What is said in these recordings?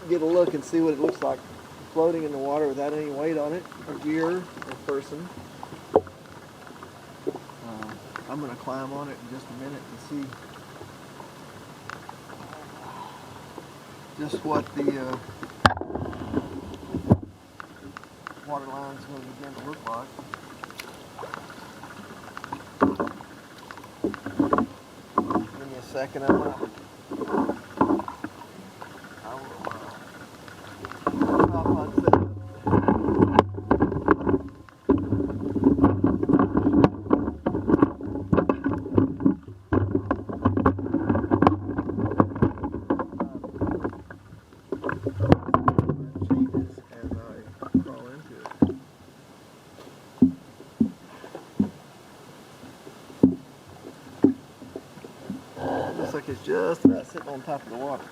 get a look and see what it looks like floating in the water without any weight on it, or gear, or person. I'm going to climb on it in just a minute and see just what the water line is going to begin to look like. Give me a second. I will stop on set. Looks like it's just about sitting on top of the water.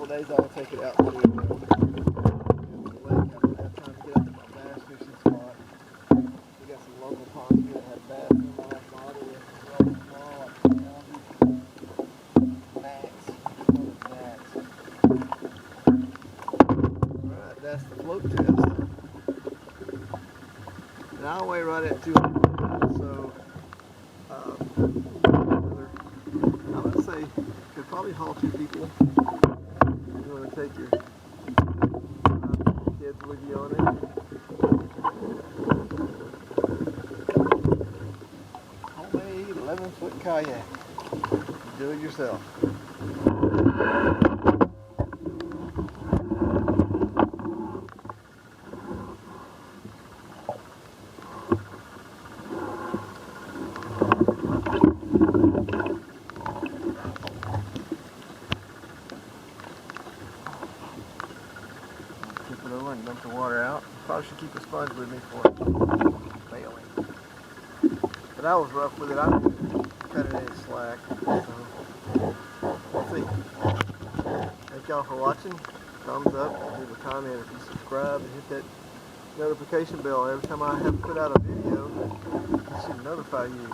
Days I'll take it out to the lake. I don't have time to get up to my bass fishing spot. We got some local ponds here that have bass in them. I like moderate, really small, like gnats. Alright, that's the float test. And I'll weigh right at 200 pounds, so I would say could probably haul 2 people. You want to take your kids with you on it. Homemade 11-foot kayak. Do it yourself. Tip it over and dump the water out. Probably should keep a sponge with me for failing. But I was rough with it. I didn't cut it any slack. So, let's see. Thank y'all for watching. Thumbs up, leave a comment if you subscribe, and hit that notification bell. Every time I have put out a video, it should notify you.